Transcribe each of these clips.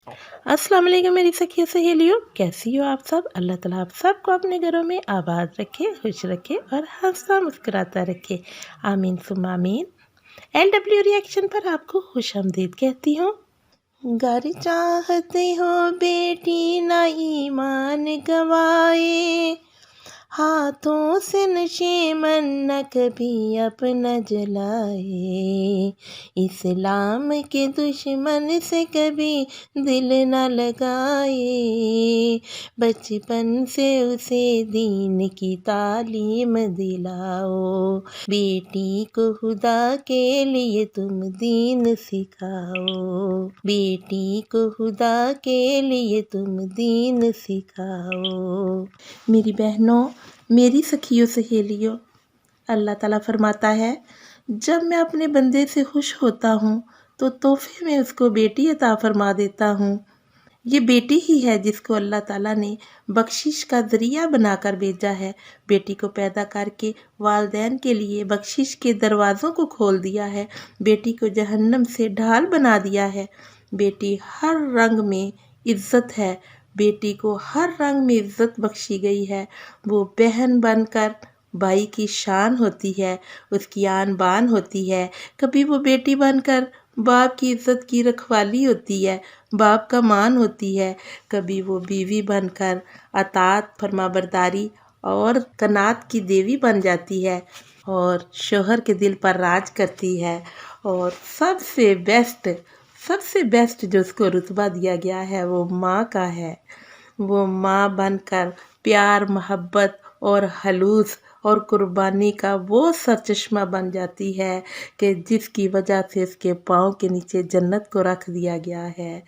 अस्सलाम वालेकुम मेरी सखियों सहेलियों, कैसी हो आप सब। अल्लाह ताला आप सबको अपने घरों में आबाद रखे, खुश रखे और हंसता मुस्कुराता रखे। आमीन सुम्मा आमीन। LW रिएक्शन पर आपको खुशामदीद कहती हूँ। घर चाहते हो बेटी ना ईमान गवाए, हाथों से नशेमन न कभी अपना जलाए, इस्लाम के दुश्मन से कभी दिल न लगाए, बचपन से उसे दीन की तालीम दिलाओ, बेटी को खुदा के लिए तुम दीन सिखाओ, बेटी को खुदा के लिए तुम दीन सिखाओ। मेरी बहनों, मेरी सखियों सहेलियों, अल्लाह ताला फरमाता है, जब मैं अपने बंदे से खुश होता हूँ तो तोहफे में उसको बेटी अता फरमा देता हूँ। ये बेटी ही है जिसको अल्लाह ताला ने बख्शिश का ज़रिया बनाकर भेजा है। बेटी को पैदा करके वालिदैन के लिए बख्शिश के दरवाज़ों को खोल दिया है। बेटी को जहन्नम से ढाल बना दिया है। बेटी हर रंग में इज़्ज़त है। बेटी को हर रंग में इज़्ज़त बख्शी गई है। वो बहन बनकर भाई की शान होती है, उसकी आन बान होती है। कभी वो बेटी बनकर बाप की इज़्ज़त की रखवाली होती है, बाप का मान होती है। कभी वो बीवी बनकर अतात फरमाबरदारी और कनात की देवी बन जाती है और शोहर के दिल पर राज करती है। और सबसे बेस्ट जो उसको रुतबा दिया गया है वो माँ का है। वो माँ बनकर प्यार मोहब्बत और हलूस और कुर्बानी का वो सरचश्मा बन जाती है कि जिसकी वजह से उसके पाँव के नीचे जन्नत को रख दिया गया है।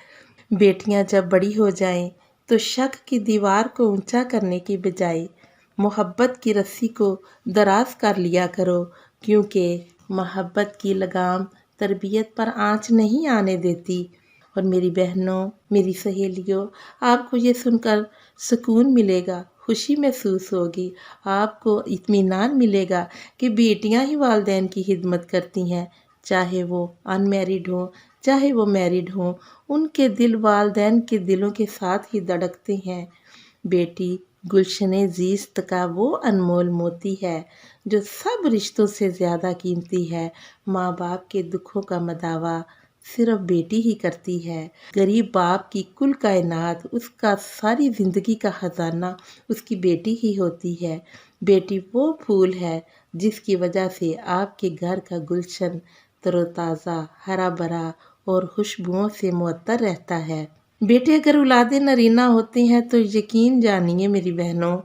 बेटियां जब बड़ी हो जाएं तो शक की दीवार को ऊंचा करने की बजाय मोहब्बत की रस्सी को दराज कर लिया करो, क्योंकि मोहब्बत की लगाम तरबियत पर आँच नहीं आने देती। और मेरी बहनों, मेरी सहेलियों, आपको ये सुनकर सुकून मिलेगा, खुशी महसूस होगी, आपको इत्मीनान मिलेगा कि बेटियां ही वालिदैन की खिदमत करती हैं, चाहे वो अनमैरिड हो चाहे वो मैरिड हो, उनके दिल वालिदैन के दिलों के साथ ही धड़कते हैं। बेटी गुलशने ज़ीस्त का वो अनमोल मोती है जो सब रिश्तों से ज़्यादा कीमती है। माँ बाप के दुखों का मदावा सिर्फ बेटी ही करती है। गरीब बाप की कुल कायनात, उसका सारी ज़िंदगी का ख़जाना उसकी बेटी ही होती है। बेटी वो फूल है जिसकी वजह से आपके घर का गुलशन तरोताज़ा, हरा भरा और खुशबुओं से मुअत्तर रहता है। बेटे अगर औलादे नरीना होते हैं तो यकीन जानिए मेरी बहनों,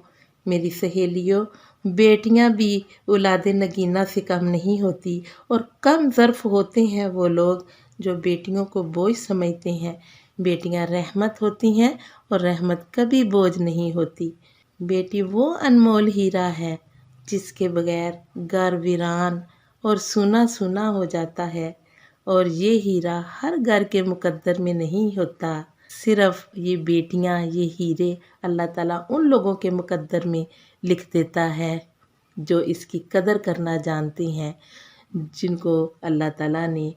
मेरी सहेलियों, बेटियां भी औलादे नगीना से कम नहीं होती। और कम ज़र्फ होते हैं वो लोग जो बेटियों को बोझ समझते हैं। बेटियां रहमत होती हैं और रहमत कभी बोझ नहीं होती। बेटी वो अनमोल हीरा है जिसके बगैर घर वीरान और सूना सूना हो जाता है। और ये हीरा हर घर के मुकद्दर में नहीं होता, सिर्फ ये बेटियां, ये हीरे अल्लाह ताला उन लोगों के मुकद्दर में लिख देता है जो इसकी कदर करना जानते हैं, जिनको अल्लाह ताला ने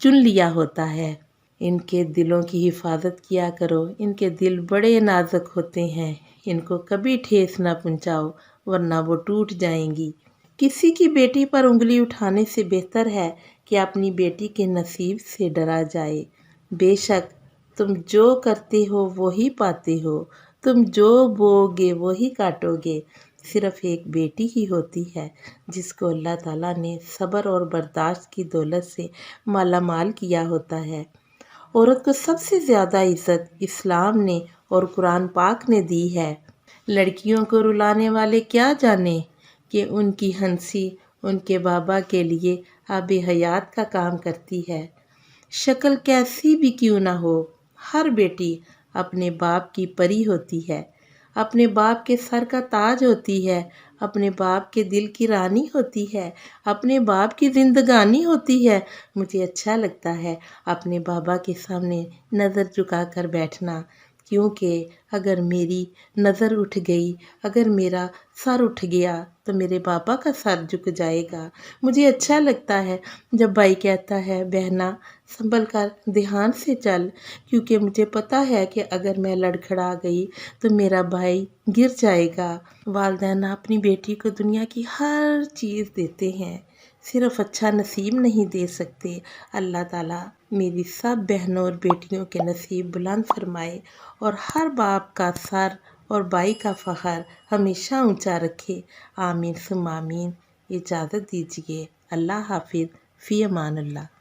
चुन लिया होता है। इनके दिलों की हिफाजत किया करो, इनके दिल बड़े नाजुक होते हैं, इनको कभी ठेस ना पहुंचाओ वरना वो टूट जाएंगी। किसी की बेटी पर उंगली उठाने से बेहतर है कि अपनी बेटी के नसीब से डरा जाए। बेशक तुम जो करते हो वो ही पाते हो, तुम जो बोओगे वो ही काटोगे। सिर्फ एक बेटी ही होती है जिसको अल्लाह ताला ने सब्र और बर्दाश्त की दौलत से माला माल किया होता है। औरत को सबसे ज़्यादा इज़्ज़त इस्लाम ने और कुरान पाक ने दी है। लड़कियों को रुलाने वाले क्या जाने कि उनकी हंसी उनके बाबा के लिए आबे हयात का काम करती है। शक्ल कैसी भी क्यों ना हो, हर बेटी अपने बाप की परी होती है, अपने बाप के सर का ताज होती है, अपने बाप के दिल की रानी होती है, अपने बाप की जिंदगानी होती है। मुझे अच्छा लगता है अपने बाबा के सामने नज़र झुका कर बैठना کیونکہ اگر میری نظر اٹھ گئی، اگر میرا سر اٹھ گیا تو میرے بابا کا سر جھک جائے گا۔ مجھے اچھا لگتا ہے جب بھائی کہتا ہے بہنا سنبھل کر دھیان سے چل، کیونکہ مجھے پتہ ہے کہ اگر میں لڑکھڑا گئی تو میرا بھائی گر جائے گا۔ والدین اپنی بیٹی کو دنیا کی ہر چیز دیتے ہیں، صرف اچھا نصیب نہیں دے سکتے۔ اللہ تعالیٰ میری سب بہنوں اور بیٹیوں کے نصیب بلند فرمائے اور ہر باپ کا سر اور بھائی کا فخر ہمیشہ اونچا رکھے۔ آمین ثم آمین۔ اجازت دیجیے، اللہ حافظ، فی امان اللہ۔